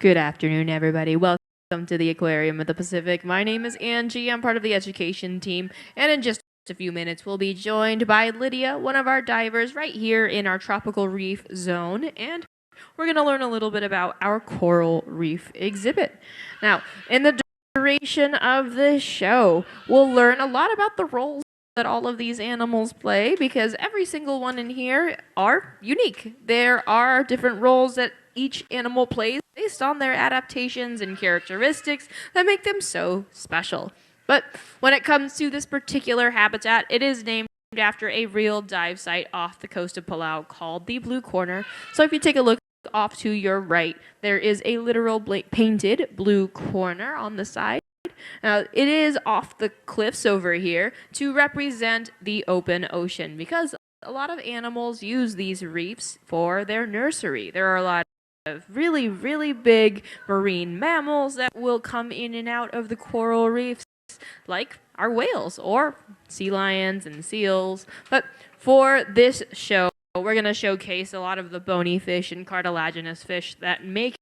Good afternoon, everybody. Welcome to the Aquarium of the Pacific. My name is Angie. I'm part of the education team, and in just a few minutes, we'll be joined by Lydia, one of our divers right here in our tropical reef zone, and we're going to learn a little bit about our coral reef exhibit. Now, in the duration of this show, we'll learn a lot about the roles that all of these animals play because every single one in here are unique. There are different roles that each animal plays based on their adaptations and characteristics that make them so special. But when it comes to this particular habitat, it is named after a real dive site off the coast of Palau called the Blue Corner. So if you take a look off to your right, there is a literal painted blue corner on the side. Now, it is off the cliffs over here to represent the open ocean because a lot of animals use these reefs for their nursery. There are a lot of really, really big marine mammals that will come in and out of the coral reefs, like our whales or sea lions and seals. But for this show, we're going to showcase a lot of the bony fish and cartilaginous fish that make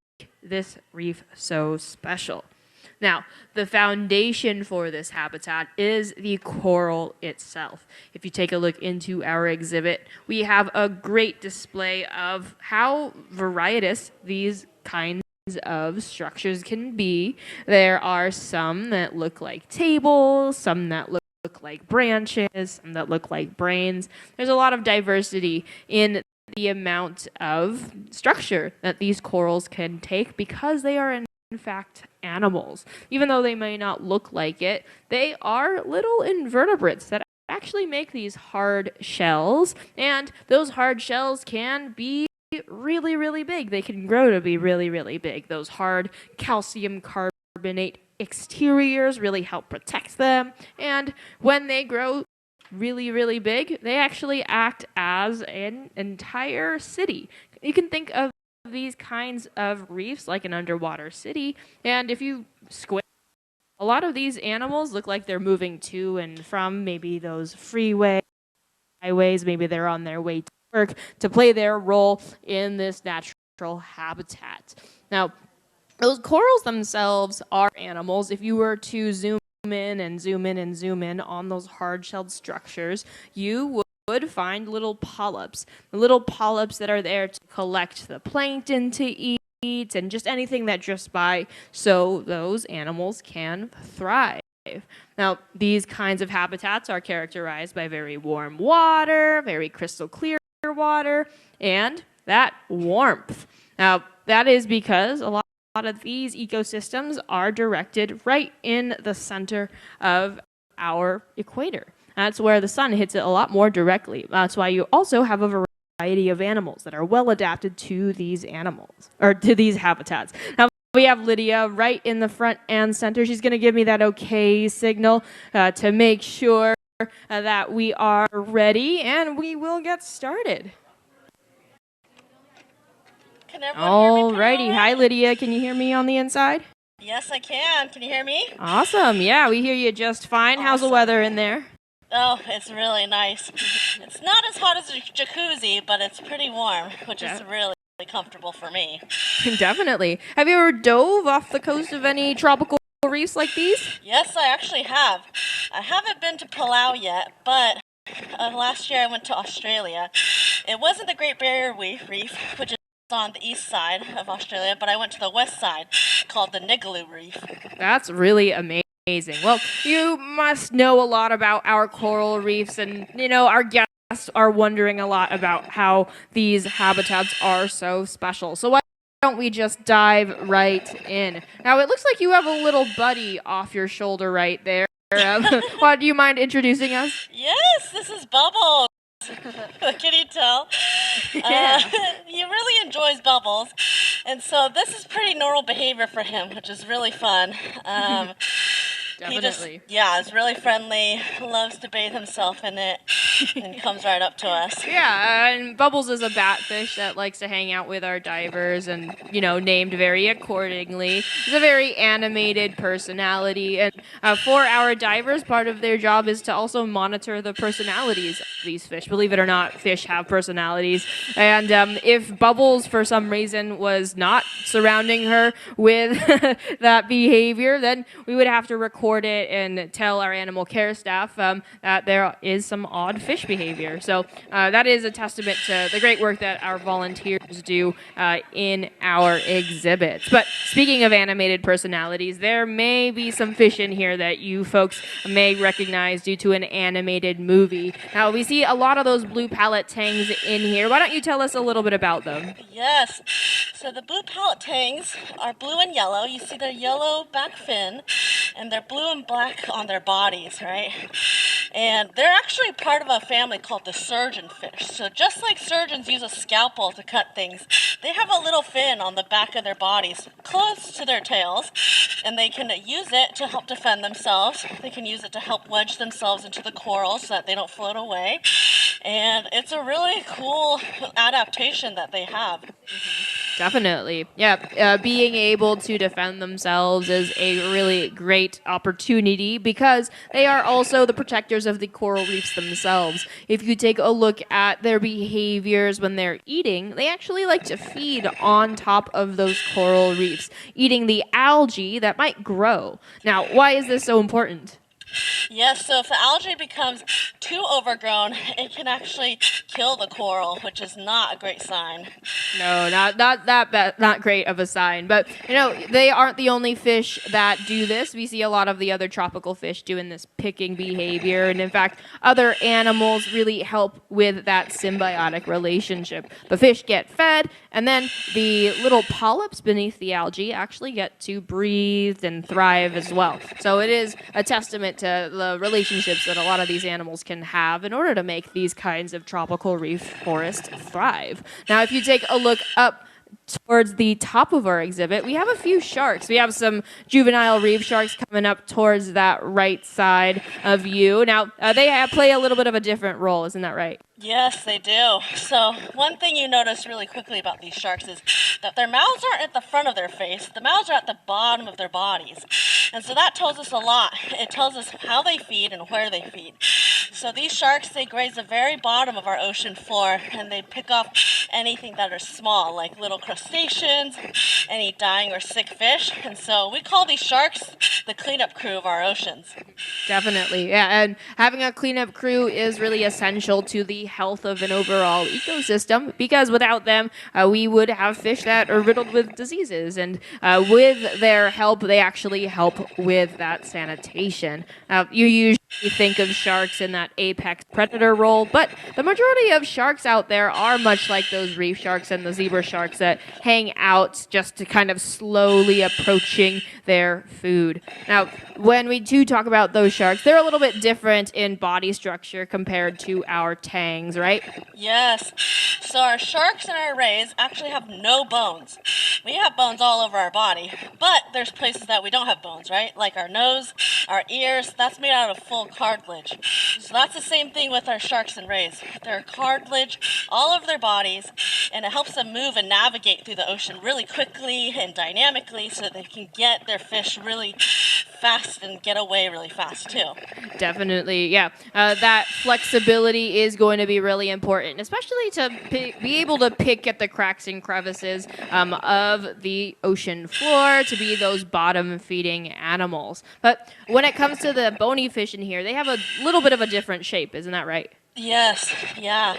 this reef so special. Now, the foundation for this habitat is the coral itself. If you take a look into our exhibit, we have a great display of how varietous these kinds of structures can be. There are some that look like tables, some that look like branches, some that look like brains. There's a lot of diversity in the amount of structure that these corals can take because they are in fact animals. Even though they may not look like it, they are little invertebrates that actually make these hard shells, and those hard shells can be really, really big. They can grow to be really, really big. Those hard calcium carbonate exteriors really help protect them, and when they grow really, really big, they actually act as an entire city. You can think of these kinds of reefs like an underwater city, and if you squint, a lot of these animals look like they're moving to and from maybe those freeway highways. Maybe they're on their way to work to play their role in this natural habitat. Now, those corals themselves are animals. If you were to zoom in and zoom in and zoom in on those hard-shelled structures, you would find little polyps. The little polyps that are there to collect the plankton to eat and just anything that drifts by so those animals can thrive. Now, these kinds of habitats are characterized by very warm water, very crystal clear water, and that warmth. Now, that is because a lot of these ecosystems are directed right in the center of our equator. That's where the sun hits it a lot more directly. That's why you also have a variety of animals that are well adapted to these animals, or to these habitats. Now, we have Lydia right in the front and center. She's going to give me that okay signal to make sure that we are ready, and we will get started. Can everyone hear me? Alrighty. Hi, Lydia. Can you hear me on the inside? Yes, I can. Can you hear me? Awesome. Yeah, we hear you just fine. How's the weather in there? Oh, it's really nice. It's not as hot as a jacuzzi, but it's pretty warm, which is really comfortable for me. Definitely. Have you ever dove off the coast of any tropical reefs like these? Yes, I actually have. I haven't been to Palau yet, but last year I went to Australia. It wasn't the Great Barrier Reef, which is on the east side of Australia, but I went to the west side called the Nigaloo Reef. That's really amazing. Well, you must know a lot about our coral reefs, and our guests are wondering a lot about how these habitats are so special. So why don't we just dive right in? Now, it looks like you have a little buddy off your shoulder right there. Do you mind introducing us? Yes, this is Bubbles. Can you tell? Yeah. He really enjoys bubbles, and so this is pretty normal behavior for him, which is really fun. Definitely. It's really friendly, loves to bathe himself in it. and comes right up to us. Yeah, and Bubbles is a batfish that likes to hang out with our divers and, named very accordingly. He's a very animated personality. And for our divers, part of their job is to also monitor the personalities of these fish. Believe it or not, fish have personalities. And if Bubbles, for some reason, was not surrounding her with that behavior, then we would have to record it and tell our animal care staff that there is some odd fish behavior. So that is a testament to the great work that our volunteers do in our exhibits. But speaking of animated personalities, there may be some fish in here that you folks may recognize due to an animated movie. Now, we see a lot of those blue palette tangs in here. Why don't you tell us a little bit about them? Yes. So the blue palette tangs are blue and yellow. You see their yellow back fin, and they're blue and black on their bodies, right? And they're actually part of a family called the surgeon fish. So just like surgeons use a scalpel to cut things, they have a little fin on the back of their bodies close to their tails, and they can use it to help defend themselves. They can use it to help wedge themselves into the coral so that they don't float away. And it's a really cool adaptation that they have. Definitely. Yeah. Being able to defend themselves is a really great opportunity because they are also the protectors of the coral reefs themselves. If you take a look at their behaviors when they're eating, they actually like to feed on top of those coral reefs, eating the algae that might grow. Now, why is this so important? Yes, so if the algae becomes too overgrown, it can actually kill the coral, which is not a great sign. No, not that bad, not great of a sign. But they aren't the only fish that do this. We see a lot of the other tropical fish doing this picking behavior, and in fact, other animals really help with that symbiotic relationship. The fish get fed, and then the little polyps beneath the algae actually get to breathe and thrive as well. So it is a testament to the relationships that a lot of these animals can have in order to make these kinds of tropical reef forests thrive. Now, if you take a look up towards the top of our exhibit, we have a few sharks. We have some juvenile reef sharks coming up towards that right side of you. Now, they play a little bit of a different role, isn't that right? Yes, they do. So one thing you notice really quickly about these sharks is that their mouths aren't at the front of their face. The mouths are at the bottom of their bodies. And so that tells us a lot. It tells us how they feed and where they feed. So these sharks, they graze the very bottom of our ocean floor, and they pick off anything that are small, like little crustaceans, any dying or sick fish. And so we call these sharks the cleanup crew of our oceans. Definitely, yeah. And having a cleanup crew is really essential to the health of an overall ecosystem because without them, we would have fish that are riddled with diseases. And with their help, they actually help with that sanitation. You usually think of sharks in that apex predator role, but the majority of sharks out there are much like those reef sharks and the zebra sharks that hang out just to kind of slowly approaching their food. Now, when we do talk about those sharks, they're a little bit different in body structure compared to our tangs, right? Yes. So our sharks and our rays actually have no bones. We have bones all over our body, but there's places that we don't have bones, right? Like our nose, our ears, that's made out of full cartilage. So that's the same thing with our sharks and rays. They're cartilage all over their bodies, and it helps them move and navigate through the ocean really quickly and dynamically so that they can get their fish really fast and get away really fast too. Definitely, yeah. That flexibility is going to be really important, especially to be able to pick at the cracks and crevices of the ocean floor to be those bottom-feeding animals. But when it comes to the bony fish in here, they have a little bit of a different shape, isn't that right? Yes, yeah.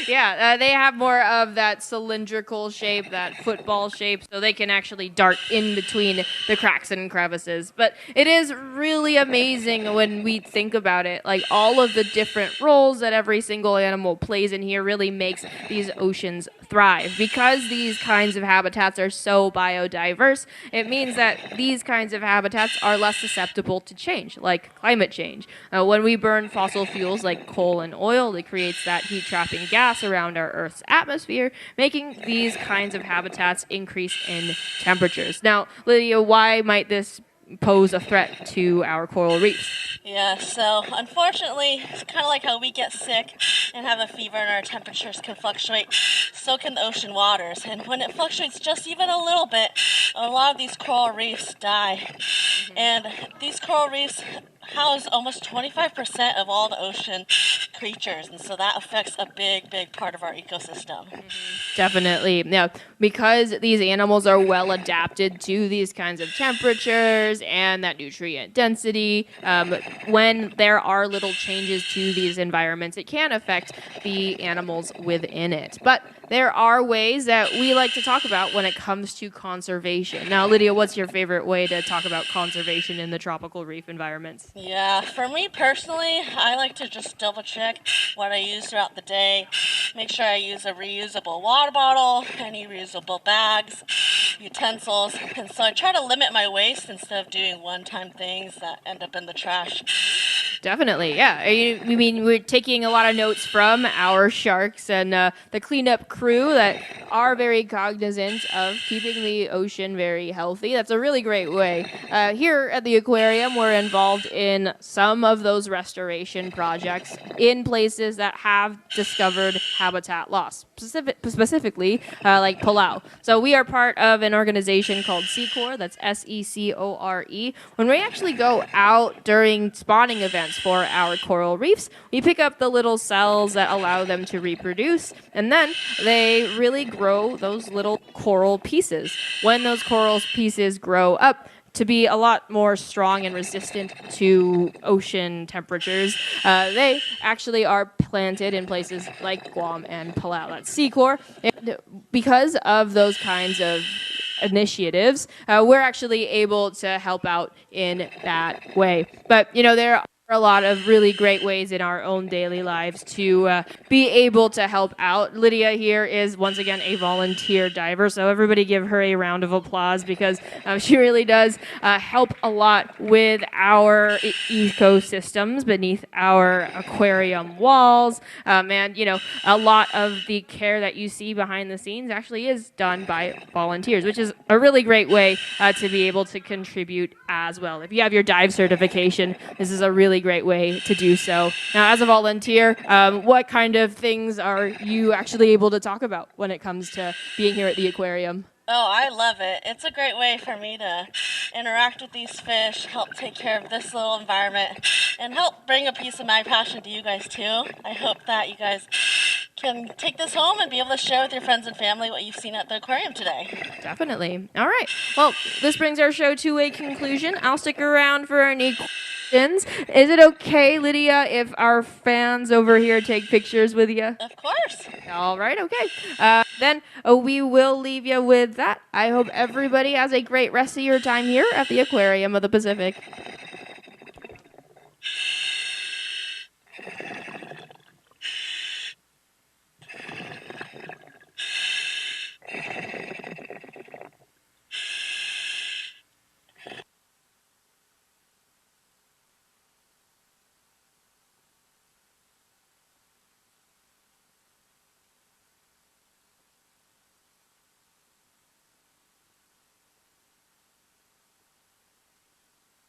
Yeah, they have more of that cylindrical shape, that football shape, so they can actually dart in between the cracks and crevices. But it is really amazing when we think about it. Like, all of the different roles that every single animal plays in here really makes these oceans thrive. Because these kinds of habitats are so biodiverse, it means that these kinds of habitats are less susceptible to change, like climate change. When we burn fossil fuels like coal and oil, it creates that heat-trapping gas around our Earth's atmosphere, making these kinds of habitats increase in temperatures. Now, Lydia, why might this pose a threat to our coral reefs. Yeah, so unfortunately, it's kind of like how we get sick and have a fever and our temperatures can fluctuate. So can the ocean waters. And when it fluctuates just even a little bit, a lot of these coral reefs die. And these coral reefs house almost 25% of all the ocean creatures. And so that affects a big, big part of our ecosystem. Definitely. Now, because these animals are well adapted to these kinds of temperatures and that nutrient density, when there are little changes to these environments, it can affect the animals within it. But there are ways that we like to talk about when it comes to conservation. Now, Lydia, what's your favorite way to talk about conservation in the tropical reef environments? Yeah, for me personally, I like to just double check what I use throughout the day. Make sure I use a reusable water bottle, any reusable bags, utensils. And so I try to limit my waste instead of doing one-time things that end up in the trash. Definitely, yeah. I mean, we're taking a lot of notes from our sharks and the cleanup crew that are very cognizant of keeping the ocean very healthy. That's a really great way. Here at the aquarium, we're involved in some of those restoration projects in places that have discovered habitat loss, specifically like Palau. So we are part of an organization called SECOR, that's SECORE. When we actually go out during spawning events for our coral reefs, we pick up the little cells that allow them to reproduce, and then they really grow those little coral pieces. When those coral pieces grow up to be a lot more strong and resistant to ocean temperatures, they actually are planted in places like Guam and Palau. That's SECOR. And because of those kinds of initiatives, we're actually able to help out in that way. But, there are a lot of really great ways in our own daily lives to be able to help out. Lydia here is once again a volunteer diver, so everybody give her a round of applause because she really does help a lot with our ecosystems beneath our aquarium walls. And a lot of the care that you see behind the scenes actually is done by volunteers, which is a really great way to be able to contribute as well. If you have your dive certification, this is a really great way to do so. Now, as a volunteer, what kind of things are you actually able to talk about when it comes to being here at the aquarium? Oh, I love it. It's a great way for me to interact with these fish, help take care of this little environment, and help bring a piece of my passion to you guys too. I hope that you guys can take this home and be able to share with your friends and family what you've seen at the aquarium today. Definitely. All right. Well, this brings our show to a conclusion. I'll stick around for any questions. Is it okay, Lydia, if our fans over here take pictures with you? Of course. All right, okay. Then we will leave you with that. I hope everybody has a great rest of your time here at the Aquarium of the Pacific.